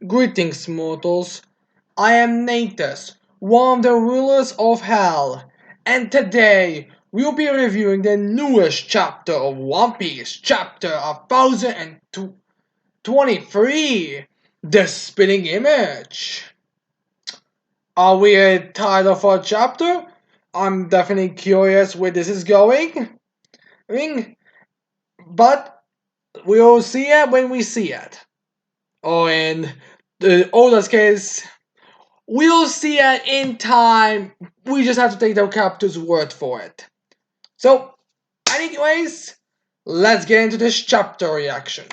Greetings, mortals. I am Natus, one of the rulers of Hell, and today we'll be reviewing the newest chapter of One Piece, chapter 1023, The Spinning Image. Are we tired of our chapter? I'm definitely curious where this is going, but we'll see it when we see it. Or in the oldest case, we'll see it in time. We just have to take the captain's word for it. So, anyways, let's get into this chapter reaction.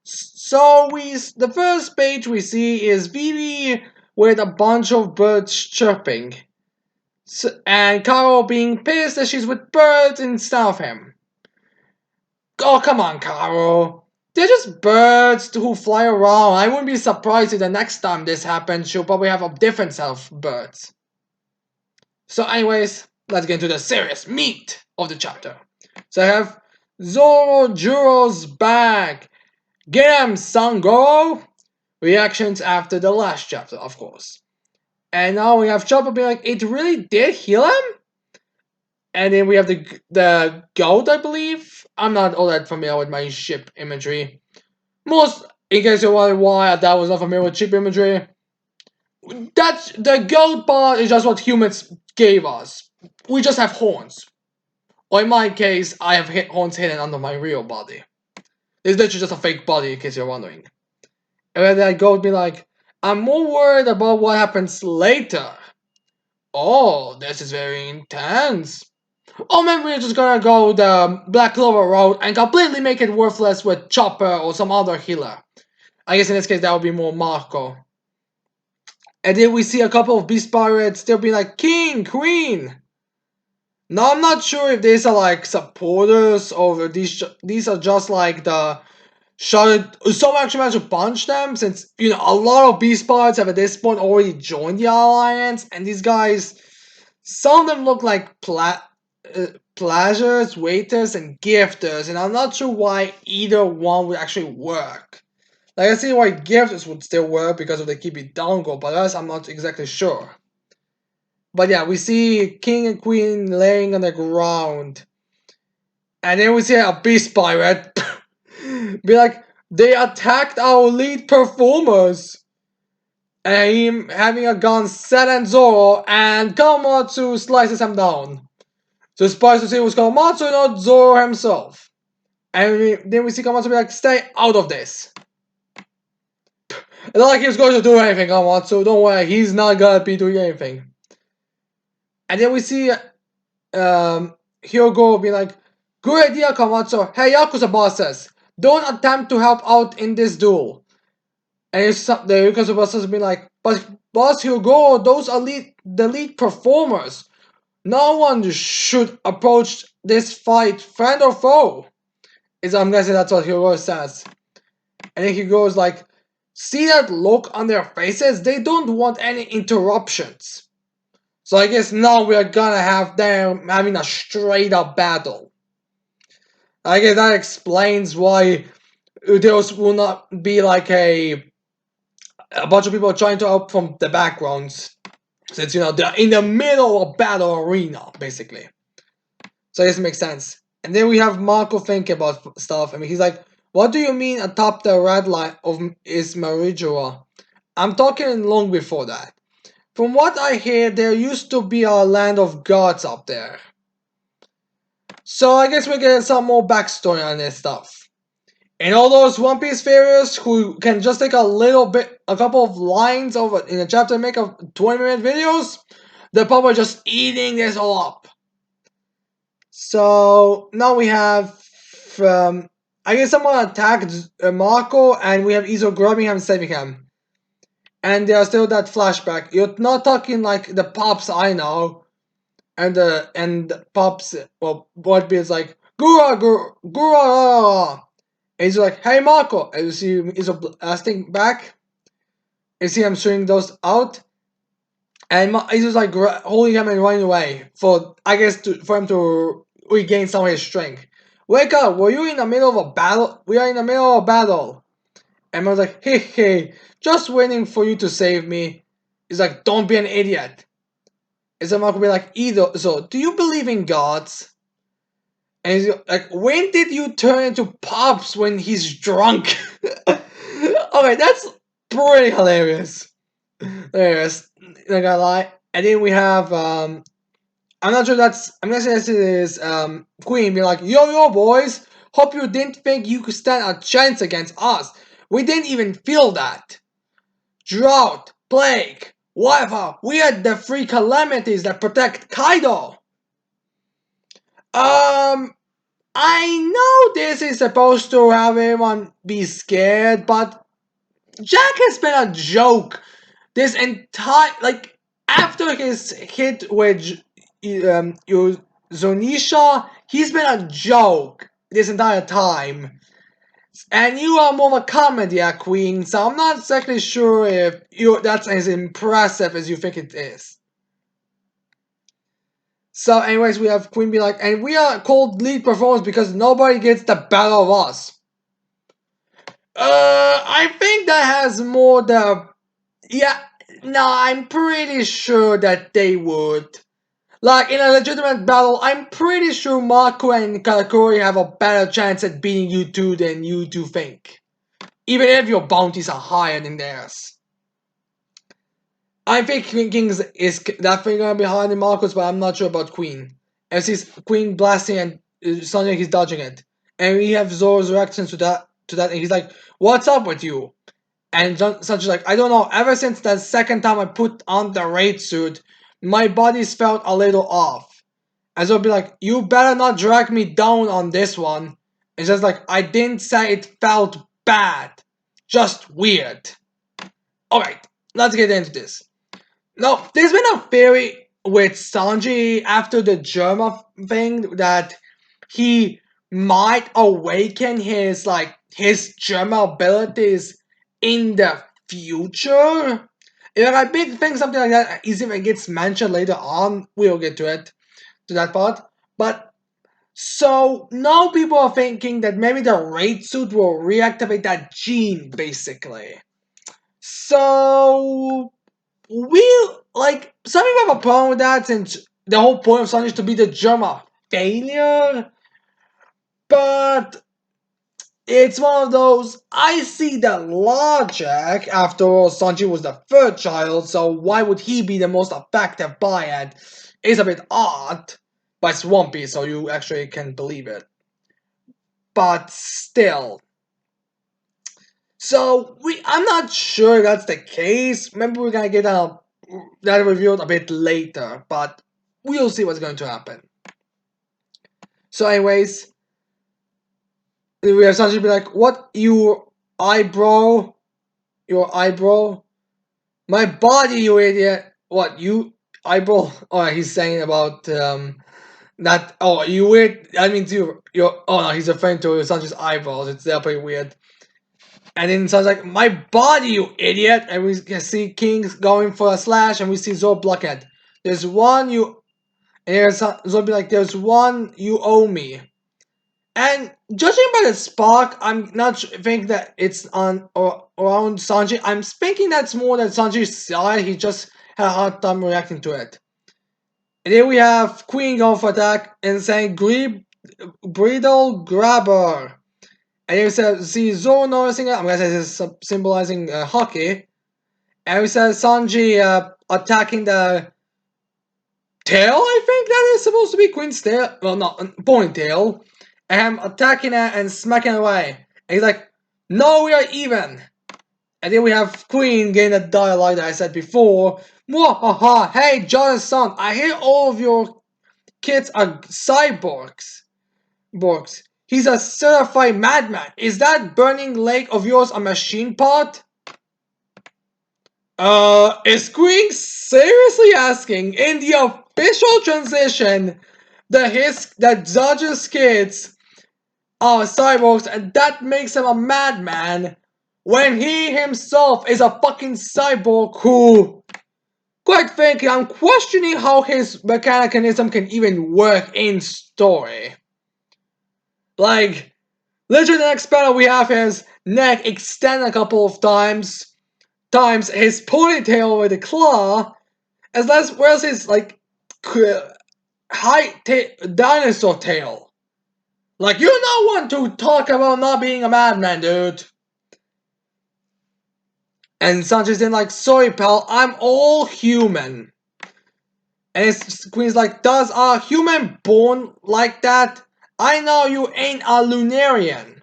So the first page we see is Vivi with a bunch of birds chirping, and Carol being pissed that she's with birds instead of him. Oh, come on, Carol. They're just birds who fly around. I wouldn't be surprised if the next time this happens, she'll probably have a different set of birds. So anyways, let's get into the serious meat of the chapter. So I have Zorojuro's back. Get him, Sangoro! Reactions after the last chapter, of course. And now we have Chopper being like, it really did heal him? And then we have the goat, I believe. I'm not all that familiar with my ship imagery. In case you're wondering why that was not familiar with ship imagery, that's the goat part is just what humans gave us. We just have horns. Or in my case, I have horns hidden under my real body. It's literally just a fake body, in case you're wondering. And then that goat be like, I'm more worried about what happens later. Oh, this is very intense. Or maybe we're just gonna go the Black Clover road and completely make it worthless with Chopper or some other healer. I guess in this case that would be more Marco. And then we see a couple of beast pirates still being like, King, Queen. Now I'm not sure if these are like supporters or these are just like the some actually managed to punch them, since a lot of beast pirates have at this point already joined the alliance, and these guys, some of them look like pleasures, waiters, and gifters, and I'm not sure why either one would actually work. Like, I see why gifters would still work because of the keep it down goal, but else I'm not exactly sure. But yeah, we see King and Queen laying on the ground, and then we see a beast pirate be like, they attacked our lead performers. And him having a gun set on Zoro, and Kawamatsu slices him down. So surprised to see it was Kawamatsu, not Zoro himself. And then we see Kawamatsu be like, stay out of this. It's not like he was going to do anything, Kawamatsu. Don't worry, he's not gonna be doing anything. And then we see Hyogo be like, good idea, Kawamatsu. Hey, Yakuza bosses, don't attempt to help out in this duel. And the Yakuza bosses be like, but boss Hyogo, those are the lead performers. No one should approach this fight, friend or foe. I'm guessing that's what Hyogo says. And then Hyogo's like, see that look on their faces? They don't want any interruptions. So I guess now we're gonna have them having a straight up battle. I guess that explains why there will not be like a bunch of people trying to help from the backgrounds. Since, they're in the middle of a battle arena, basically. So I guess it makes sense. And then we have Marco thinking about stuff. I mean, he's like, what do you mean atop the red line of is Marijua? I'm talking long before that. From what I hear, there used to be a land of gods up there. So I guess we're getting some more backstory on this stuff. And all those One Piece fighters who can just take a couple of lines over in a chapter and make a 20-minute videos, they're probably just eating this all up. So now we have, I guess someone attacked Marco, and we have Izo grabbing him and saving him. And there's still that flashback. You're not talking like the Pops I know, and the Pops, well, what is like, Gura. And he's like, hey Marco, and you see Izo blasting back. You see him swinging those out. And he's just like holding him and running away for him to regain some of his strength. Wake up! Were you in the middle of a battle? We are in the middle of a battle. And I was like, hey, hey, just waiting for you to save me. He's like, don't be an idiot. And then Mark will be like, either, so, do you believe in gods? And he's like, when did you turn into Pops when he's drunk? Okay, that's pretty hilarious. Hilarious. Not gonna lie. And then we have, I'm not sure that's, I'm gonna say this is, Queen being like, yo, boys, hope you didn't think you could stand a chance against us. We didn't even feel that. Drought, plague, whatever. We are the three calamities that protect Kaido. Um, I know this is supposed to have everyone be scared, but Jack has been a joke this entire, like, after his hit with Zonisha, he's been a joke this entire time. And you are more of a comedy queen, so I'm not exactly sure if that's as impressive as you think it is. So, anyways, we have Queen be like, and we are called lead performers because nobody gets the better of us. I think that has more the. Yeah, no, I'm pretty sure that they would. Like, in a legitimate battle, I'm pretty sure Marco and Katakuri have a better chance at beating you two than you two think. Even if your bounties are higher than theirs. I think King's is definitely gonna be higher than Marco's, but I'm not sure about Queen. And sees Queen blasting and Sanjay he's dodging it. And we have Zoro's reaction to that, and he's like, "What's up with you?" And Sanjay's like, "I don't know. Ever since that second time I put on the raid suit, my body's felt a little off." And Zoro be like, "You better not drag me down on this one." And just like, "I didn't say it felt bad, just weird." All right, let's get into this. No, there's been a theory with Sanji after the Germa thing that he might awaken his Germa abilities in the future. And I think something like that is if it gets mentioned later on. We'll get to that part. But so now people are thinking that maybe the raid suit will reactivate that gene, basically. So we like some people have a problem with that since the whole point of Sanji is to be the Germa failure. But it's one of those. I see the logic. After all, Sanji was the third child, so why would he be the most effective by it? It's a bit odd, but it's One Piece, so you actually can believe it. But still, so I'm not sure that's the case. Maybe we're gonna get that revealed a bit later, but we'll see what's going to happen. So, anyways, we have Sanji be like, "What eyebrow? Your eyebrow? My body, you idiot! What you eyebrow?" Oh, he's saying about that. Oh, you weird. That means you're. Oh no, he's referring to Sanji's eyebrows. It's pretty weird. And then sounds like, "My body, you idiot!" And we can see King's going for a slash, and we see Zoro blocking it. There's one you. And here's Zoro be like, "There's one you owe me." And judging by the spark, I'm not think that it's on or around Sanji. I'm thinking that's more than Sanji's side. He just had a hard time reacting to it. And then we have Queen going for attack and saying, Bridal Grabber. And you see Zoro noticing it. I'm gonna say this is symbolizing hockey. And we said Sanji attacking the tail. I think that is supposed to be Queen's tail. Well, not ponytail. And I'm attacking it and smacking it away. And he's like, "No, we are even." And then we have Queen getting the dialogue that I said before. Mwahaha! Hey, Jonathan, I hear all of your kids are cyborgs. Borgs. He's a certified madman. Is that burning leg of yours a machine part? Is Queen seriously asking in the official transition that Dodger's kids are cyborgs and that makes him a madman when he himself is a fucking cyborg who, quite frankly, I'm questioning how his mechanism can even work in story. Like, literally the next battle we have is neck extend a couple of times his ponytail with a claw, as well as his like dinosaur tail. Like, you're not one to talk about not being a madman, dude. And Sanji's then like, sorry pal, I'm all human. And his Queen's like, does a human born like that? I know you ain't a Lunarian.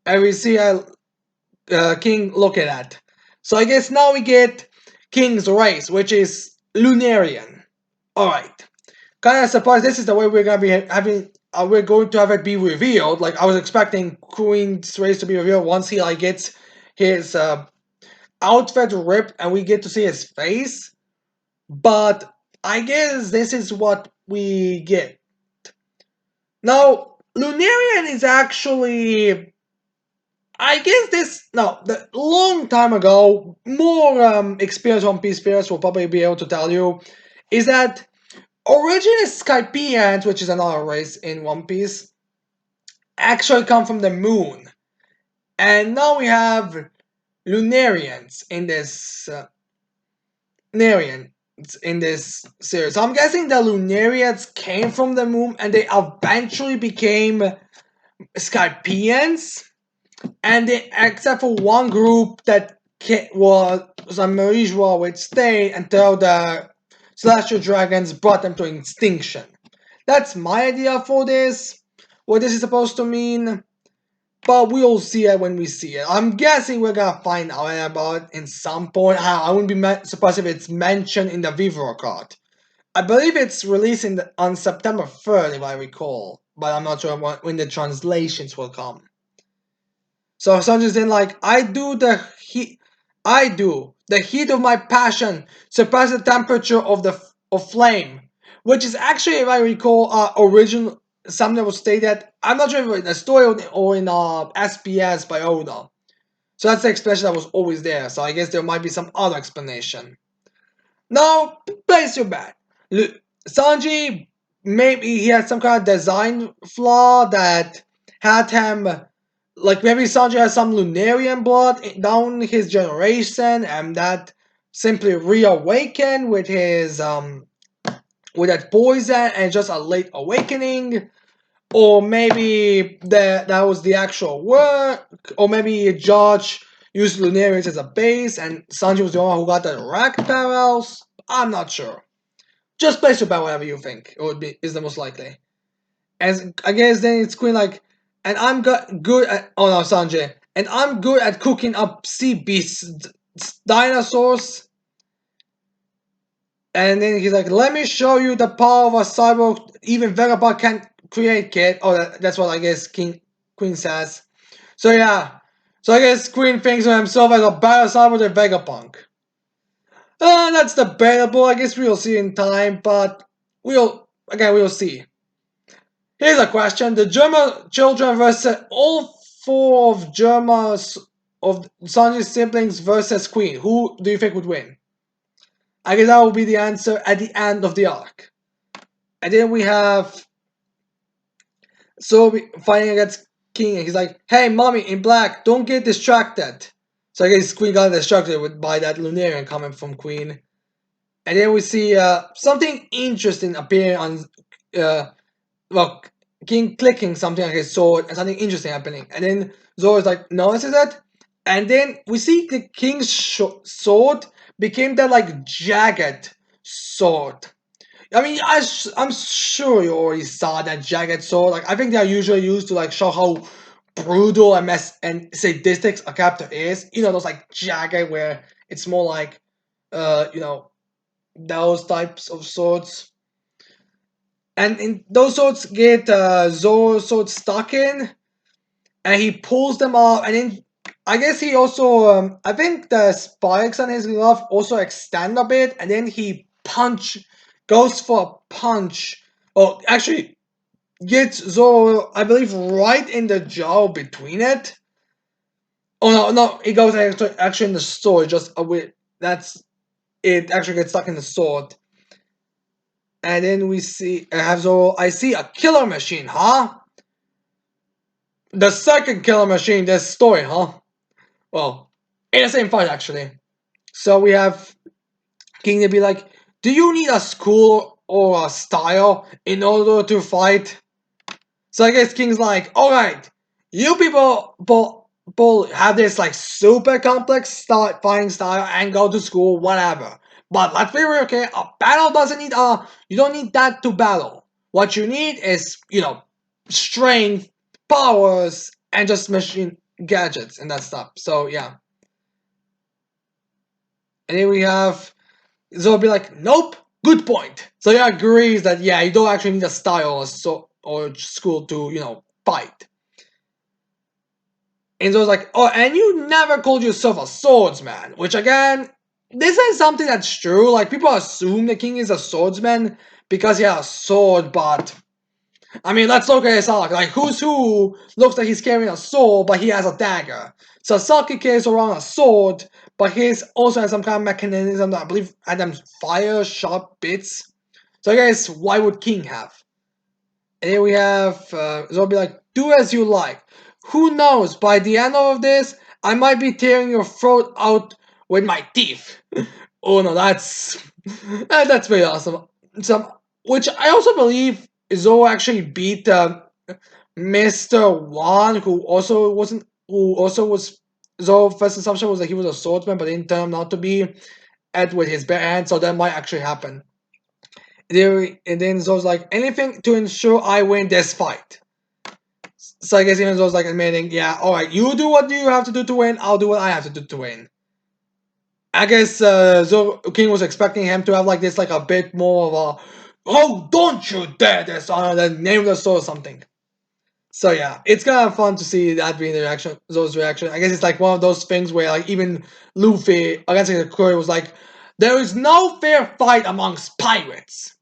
And we see a King look at that. So I guess now we get King's race, which is Lunarian. Alright. Kind of surprised this is the way we're gonna be having. We're going to have it be revealed. Like, I was expecting Queen's race to be revealed once he like gets his outfit ripped and we get to see his face. But I guess this is what we get. Now, Lunarian is actually, I guess this, no, the long time ago, more experienced One Piece players will probably be able to tell you, is that originally Skypians, which is another race in One Piece, actually come from the moon. And now we have Lunarians in this Lunarian in this series. So I'm guessing the Lunarians came from the moon and they eventually became Skypians. And they, except for one group that was unusual with stay until the Celestial Dragons brought them to extinction. That's my idea for this, what this is supposed to mean, but we'll see it when we see it. I'm guessing we're gonna find out about it in some point. I wouldn't be surprised if it's mentioned in the Vivro card. I believe it's releasing on September 3rd, if I recall, but I'm not sure when the translations will come. So Sanji's in like, I do the heat of my passion surpass the temperature of flame, which is actually, if I recall, original something that was stated. I'm not sure if in the story or in SBS by Oda. So that's the expression that was always there. So I guess there might be some other explanation. Now, place your bet. Sanji, maybe he had some kind of design flaw that had him, like maybe Sanji has some Lunarian blood down his generation, and that simply reawakened with that poison and just a late awakening, or maybe that was the actual work, or maybe George used Lunarians as a base and Sanji was the one who got the direct parallels. I'm not sure. Just place your bet whatever you think it would be is the most likely. As I guess then it's Queen like, and I'm good at, oh no, Sanjay, and I'm good at cooking up sea beasts, dinosaurs. And then he's like, let me show you the power of a cyborg even Vegapunk can't create, kid. Oh, that's what I guess Queen says. So yeah, so I guess Queen thinks of himself as a better cyborg than Vegapunk. That's debatable. I guess we'll see in time, but we'll see. Here's a question: the German children versus all four of Germa's of Sanji's siblings versus Queen. Who do you think would win? I guess that will be the answer at the end of the arc. And then we have Sobi fighting against King, and he's like, "Hey, mommy in black, don't get distracted." So I guess Queen got distracted by that Lunarian comment from Queen. And then we see something interesting appearing on, well, King clicking something on his sword and something interesting happening. And then Zoro's like, notices that? And then we see the King's sword became that like jagged sword. I mean, I'm sure you already saw that jagged sword. Like, I think they are usually used to like show how brutal and sadistic a character is. You know, those like jagged where it's more like, you know, those types of swords. And in those swords get Zoro's sword stuck in, and he pulls them off, and then I guess he also, I think the spikes on his glove also extend a bit, and then he goes for a punch, or actually gets Zoro, I believe, right in the jaw between it. Oh no, he goes actually in the sword, just a bit, that's, it actually gets stuck in the sword. And then we see, I see a killer machine, huh? The second killer machine, this story, huh? Well, in the same fight actually. So we have King to be like, "Do you need a school or a style in order to fight?" So I guess King's like, "All right, you people have this like super complex fighting style and go to school, whatever. But let's be real, okay? A battle doesn't need you don't need that to battle. What you need is strength, powers, and just machine gadgets and that stuff. So yeah, and then we have Zoro be like, nope, good point. So he agrees that yeah, you don't actually need a style or school to fight. And Zoro's like, oh, and you never called yourself a swordsman, which again, this is something that's true. Like people assume the king is a swordsman because he has a sword, but I mean, let's look at his arc. Like, who's who looks like he's carrying a sword, but he has a dagger. So Sasuke carries around a sword, but he also has some kind of mechanism that I believe had them fire sharp bits. So I guess why would King have? And here we have Zoro be like, do as you like. Who knows? By the end of this, I might be tearing your throat out with my teeth. Oh no, that's very awesome. Some which I also believe Zoro actually beat Mr. Wan, who also was Zoro's first assumption was that he was a swordsman, but didn't turn out to be at with his bare hands, so that might actually happen. And then Zoro's like, anything to ensure I win this fight. So I guess even Zoro's like admitting, yeah, alright, you do what you have to do to win, I'll do what I have to do to win. I guess Zoro King was expecting him to have like this, like a bit more of a, oh, don't you dare dishonor the name of the sword or something. So yeah, it's kind of fun to see that being the reaction, Zoro's reaction. I guess it's like one of those things where like even Luffy against the Curry was like, there is no fair fight amongst pirates.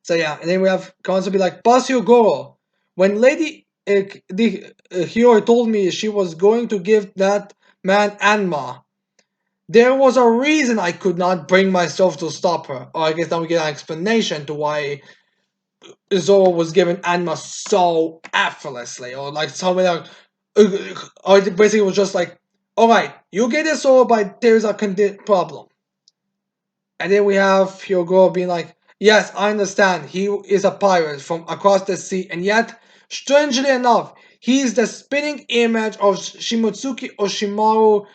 So yeah, and then we have Kawasu be like, Boss Hyogoro, when Lady Hiyori told me she was going to give that man Anma, there was a reason I could not bring myself to stop her. Or I guess now we get an explanation to why Zoro was given Anma so effortlessly. Or like something like, or basically it was just like, alright, you get this Zoro, but there's a problem. And then we have Hyogoro being like, yes, I understand. He is a pirate from across the sea, and yet, strangely enough, he is the spinning image of Shimotsuki Oshimaru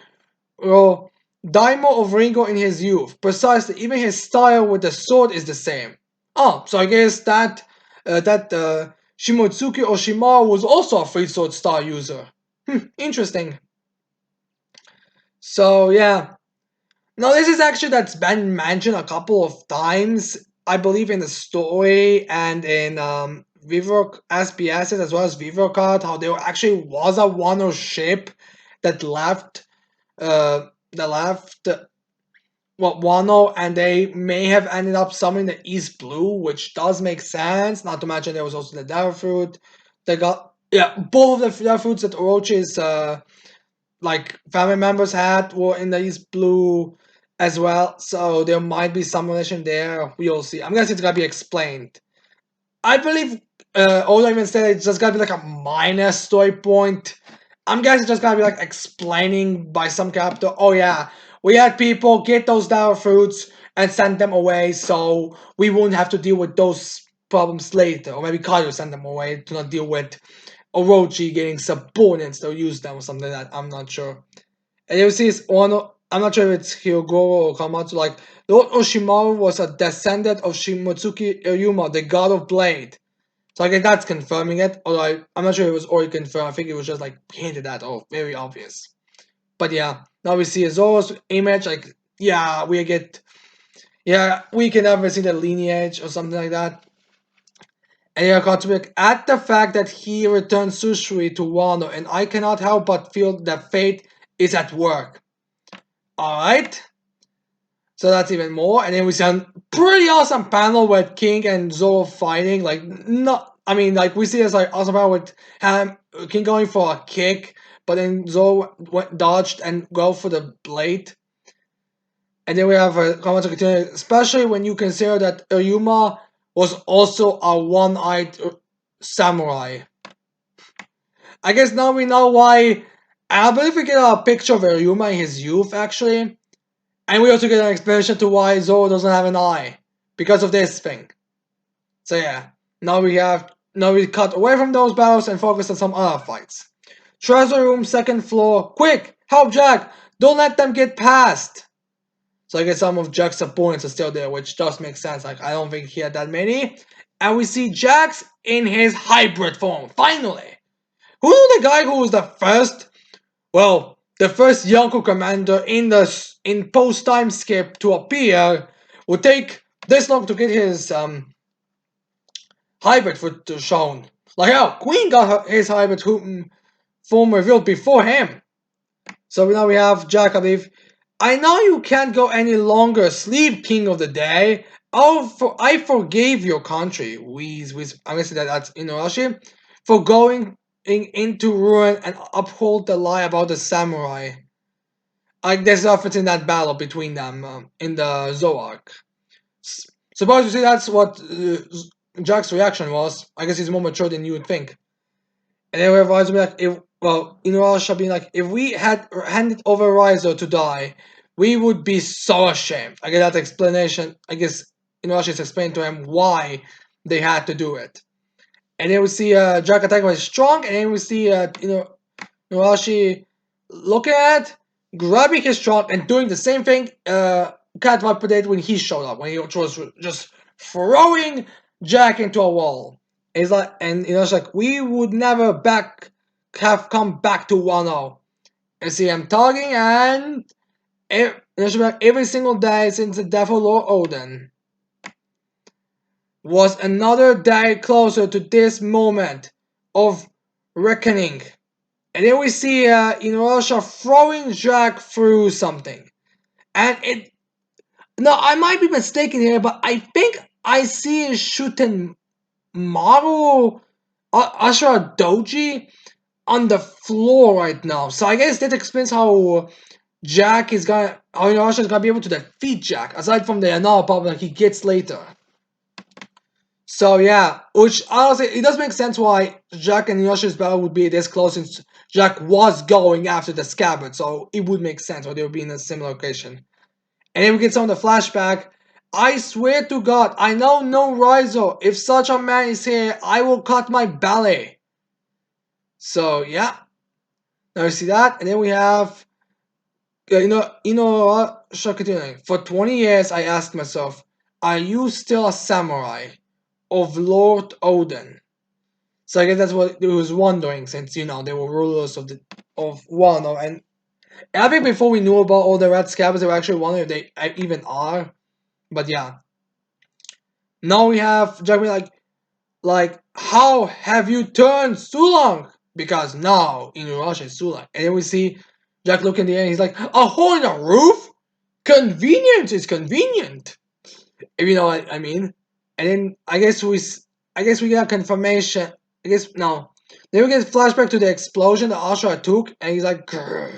or Daimo of Ringo in his youth. Precisely, even his style with the sword is the same. Oh, so I guess that Shimotsuki Oshimaru was also a free sword style user. Interesting. So yeah, no, this is actually that's been mentioned a couple of times, I believe, in the story and in Vivo SBSs as well as VivoCard, how there actually was a Wano ship that left that left Wano, and they may have ended up summoning the East Blue, which does make sense. Not to mention there was also the Devil Fruit. They got yeah, both of the Devil Fruits that Orochi's like family members had were in the East Blue as well, so there might be some relation there. We'll see. I'm guessing it's gonna be explained. I believe Oda even said it's just gonna be like a minor story point. I'm guessing it's just gonna be like explaining by some character. Oh yeah, we had people get those Devil Fruits and send them away, so we won't have to deal with those problems later. Or maybe Kaido send them away to not deal with Orochi getting subordinates to use them or something like that. I'm not sure. And you see, it's one. I'm not sure if it's Hyogoro or Kamatsu. Like Lord Oshimaru was a descendant of Shimotsuki Ryuma, the god of blade. So I guess that's confirming it. Although I'm not sure it was already confirmed. I think it was just like hinted at. Oh, very obvious. But yeah, now we see Zoro's image. Like yeah, we can never see the lineage or something like that. And you got to look at the fact that he returned Susui to Wano, and I cannot help but feel that fate is at work. Alright? So that's even more. And then we see a pretty awesome panel with King and Zoro fighting. Like, not, I mean, like, we see this like awesome panel with King going for a kick, but then Zoro dodged and go for the blade. And then we have a comment to continue, especially when you consider that Ryuma was also a one-eyed samurai. I guess now we know why I believe we get a picture of Ryuma in his youth, actually. And we also get an explanation to why Zoro doesn't have an eye. Because of this thing. So yeah, now we cut away from those battles and focus on some other fights. Treasure room, second floor. Quick! Help Jack! Don't let them get past! So I guess some of Jack's opponents are still there, which does make sense. Like, I don't think he had that many. And we see Jax in his hybrid form, finally! Who knew the guy who was the first, well, the first Yonko commander in post-time skip to appear would take this long to get his hybrid shown. Like how Queen got his hybrid form revealed before him. So now we have Jack, I believe. I know you can't go any longer. Sleep, King of the Day. I forgave your country. I'm gonna say that's Inuarashi. For going into ruin and uphold the lie about the samurai. Like there's reference in that battle between them in the Zoark. Suppose you see that's what Jack's reaction was. I guess he's more mature than you would think. And then Rise will be like, Inuyasha being like, if we had handed over Rizo to die, we would be so ashamed. I get that explanation. I guess Inuyasha is explaining to him why they had to do it. And then we see Jack attacking with strong, and then we see Inuyasha looking at, grabbing his strong, and doing the same thing Cat Viper did when he showed up, when he was just throwing Jack into a wall. It's like, and it's like, we would never have come back to Wano. And see him talking, and every single day since the death of Lord Odin was another day closer to this moment of reckoning. And then we see Inuyasha throwing Jack through something. And it, no, I might be mistaken here, but I think I see it shooting Maru Ashura Doji on the floor right now. So I guess that explains how Inuyasha is gonna be able to defeat Jack, aside from the another problem that he gets later. So yeah, which honestly, it does make sense why Jack and Inuyasha's battle would be this close since Jack was going after the scabbard, so it would make sense why they would be in a similar location. And then we get some of the flashback. I swear to God, I know no Rizo. If such a man is here, I will cut my ballet. So yeah, now you see that, and then we have, continuing. For 20 years, I asked myself, are you still a samurai of Lord Odin? So I guess that's what he was wondering, since they were rulers of Wano, and I think before we knew about all the red scabbards, they were actually wondering if they even are. But yeah, now we have Jack being like, how have you turned Sulang? Because now Inuyasha is Sulang, and then we see Jack look in the air, and he's like, a hole in a roof? Convenience is convenient, if you know what I mean. And then I guess we get confirmation. I guess no. Then we get flashback to the explosion that Ashura took, and he's like, grrr.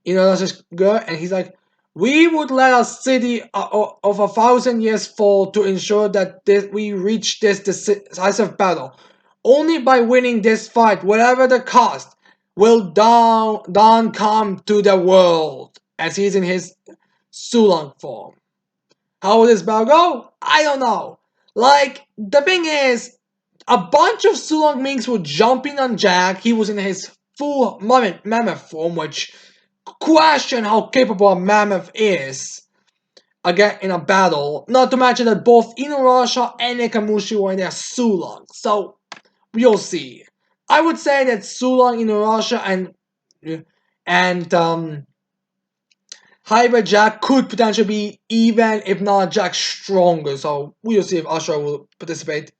That's just good. And he's like, we would let a city of 1,000 years fall to ensure that we reach this decisive battle. Only by winning this fight, whatever the cost, will dawn come to the world. As he's in his Sulang form. How will this battle go? I don't know. Like, the thing is, a bunch of Sulong Minks were jumping on Jack. He was in his full mammoth form, which question how capable a mammoth is again in a battle. Not to mention that both Inuyasha and Nakamushi were in their Sulong. So, we'll see. I would say that Sulong, Inuyasha, and Hybrid Jack could potentially be even, if not Jack, stronger. So we'll see if Ashura will participate.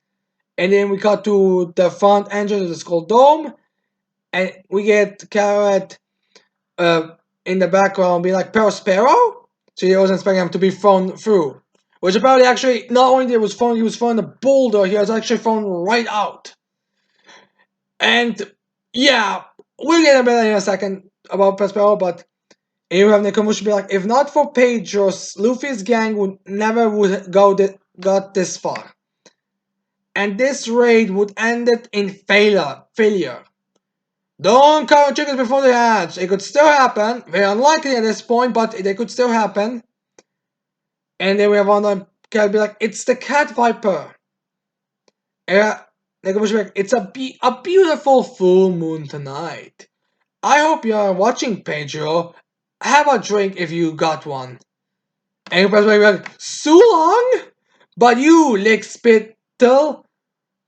And then we cut to the front entrance of the Skull Dome, and we get Carrot in the background being like, Perospero? So he wasn't expecting him to be thrown through. Which apparently actually, not only he was thrown a boulder, he was actually thrown right out. And yeah, we'll get a bit in a second about Perospero, but and you have Nakamushi be like, if not for Pedros, Luffy's gang would never got this far. And this raid would end it in failure. Don't count chickens before they hatch. It could still happen. Very unlikely at this point, but they could still happen. And then we have one that can be like, it's the cat viper. And they could be like, it's a beautiful full moon tonight. I hope you are watching, Pedro. Have a drink if you got one. And you be like, so long? But you, Lick Spittle,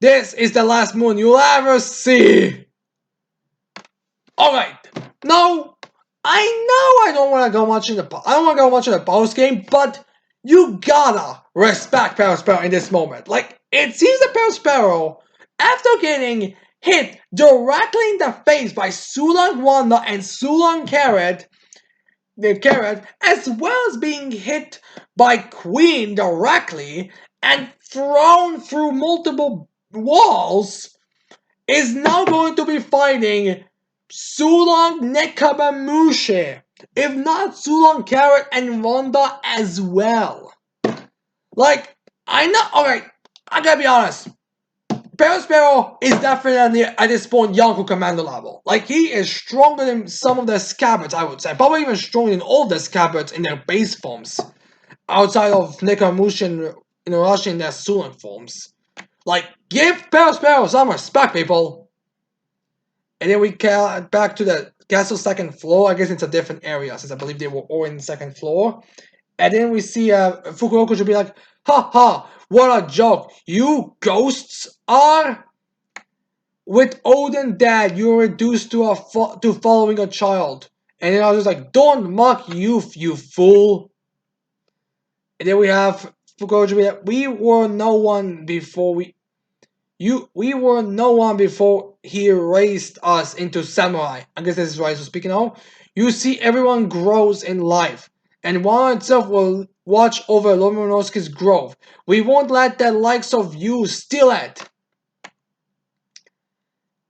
this is the last moon you'll ever see. Alright, now, I know I don't want to go watching the post game, but you gotta respect Perospero in this moment. Like, it seems that Perospero, after getting hit directly in the face by Sulong Wanda and Sulong Carrot, as well as being hit by Queen directly and thrown through multiple walls, is now going to be fighting Sulong Nekabamushe, if not Sulong Carrot and Wanda as well. Like, I know, alright, I gotta be honest. Perospero is definitely at this point Yonko Commando level. Like, he is stronger than some of the scabbards, I would say. Probably even stronger than all the scabbards in their base forms. Outside of Nekabamushe and Inuarashi in their Sulong forms. Like, give Perospero some respect, people. And then we get back to the castle second floor. I guess it's a different area since I believe they were all in the second floor. And then we see Fukuoka should be like, ha ha, what a joke. You ghosts are? With Odin dead, you're reduced to to following a child. And then I was like, don't mock youth, you fool. And then we have Fukuoka should be like, we were no one before he raised us into samurai. I guess this is right. So speaking of, you see everyone grows in life, and one itself will watch over Lomonosky's growth. We won't let the likes of you steal it.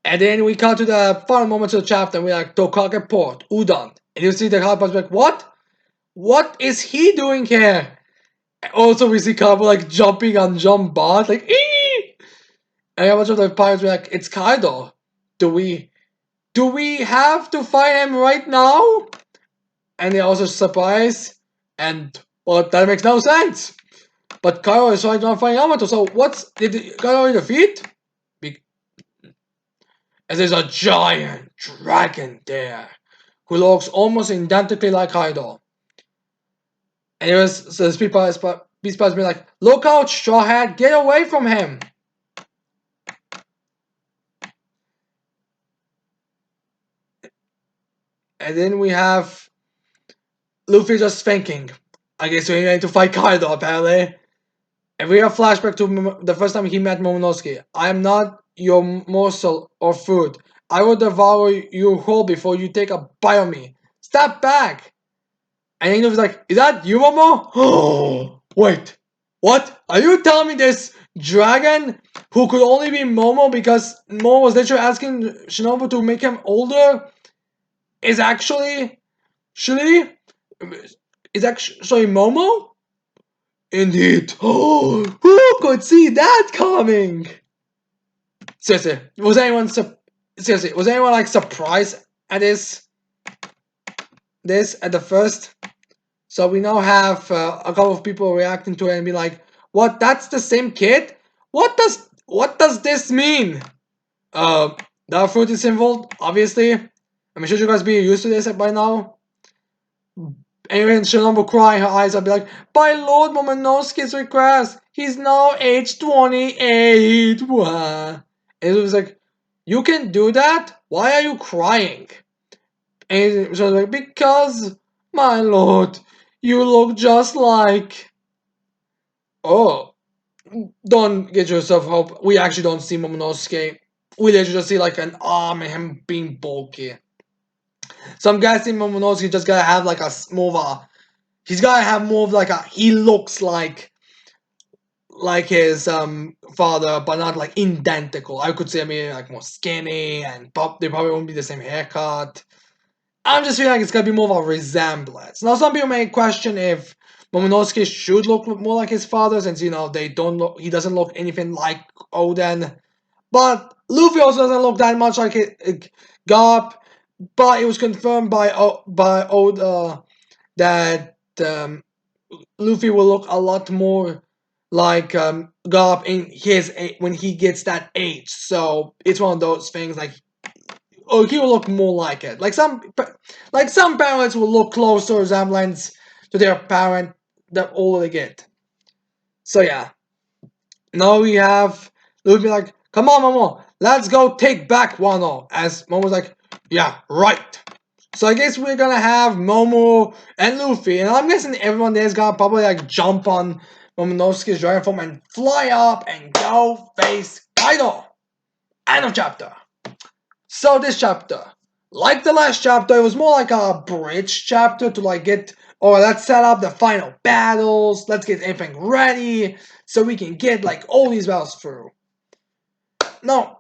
And then we come to the final moments of the chapter, and we're like, Tokage Port, Udon. And you see the Kalpas like, what? What is he doing here? Also, we see Kabo like jumping on Jump Bot, like, eee! And a bunch of the pirates were like, it's Kaido. Do we have to fight him right now? And they're also surprised. And, well, that makes no sense. But Kaido is trying to fight Yamato, so did Kaido defeat? As there's a giant dragon there, who looks almost identically like Kaido. And so the Beast Pirates be like, look out, Straw Hat, get away from him! And then we have Luffy just thinking, I guess we need to fight Kaido, apparently. And we have flashback to the first time he met Momonosuke. I am not your morsel or food. I will devour you whole before you take a bite of me. Step back! And then Luffy's like, is that you, Momo? Oh, wait. What? Are you telling me this dragon, who could only be Momo because Momo was literally asking Shinobu to make him older, is actually Momo? Indeed. Oh, who could see that coming? Seriously, was anyone like surprised at this at the first? So we now have a couple of people reacting to it and be like, "What? That's the same kid? What does this mean?" The fruit is involved, obviously. I'm sure you guys be used to this by now. And even Shinobu crying her eyes up, be like, by Lord Momonosuke's request, he's now age 28. Wah. And it was like, you can do that? Why are you crying? And she was like, because, my lord, you look just like... Oh, don't get yourself hope. We actually don't see Momonosuke. We literally just see like an arm and him being bulky. Some guys in Momonosuke just gotta have like a more of a... He's gotta have more of like a... He looks like his father, but not like identical. I could say maybe like more skinny, and they probably won't be the same haircut. I'm just feeling like it's gonna be more of a resemblance. Now, some people may question if Momonosuke should look more like his father, since he doesn't look anything like Oden. But Luffy also doesn't look that much like Garp, but it was confirmed by Oda that Luffy will look a lot more like Garp in his when he gets that age. So it's one of those things like, oh, he will look more like it. Some parents will look closer resemblance to their parent the older they get. So yeah, now we have Luffy like, come on, Momo, let's go take back Wano. As Momo's like, yeah, right. So I guess we're gonna have Momo and Luffy, and I'm guessing everyone there is gonna probably like jump on Momonosuke's dragon form and fly up and go face Kaido. End of chapter. So this chapter, like the last chapter, it was more like a bridge chapter to like get, or let's set up the final battles, let's get everything ready so we can get like all these battles through. Now,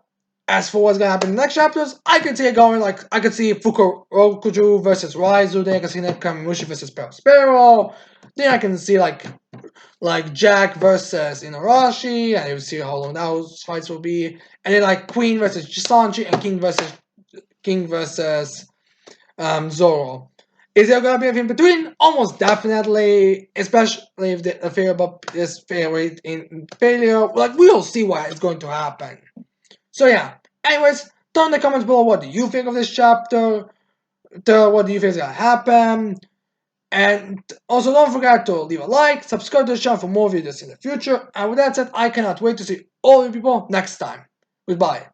as for what's gonna happen in the next chapters, I could see it going like, I could see Fukurokuju versus Raizu, then I can see Kamimushi versus Perospero, then I can see like Jack versus Inuarashi, and you see how long those fights will be, and then like Queen versus Sanji and King versus Zoro. Is there gonna be anything in between? Almost definitely, especially if the affair about this favorite in failure. Like we'll see what is going to happen. So yeah. Anyways, down in the comments below, what do you think of this chapter? What do you think is gonna happen? And also don't forget to leave a like, subscribe to the channel for more videos in the future. And with that said, I cannot wait to see all you people next time. Goodbye.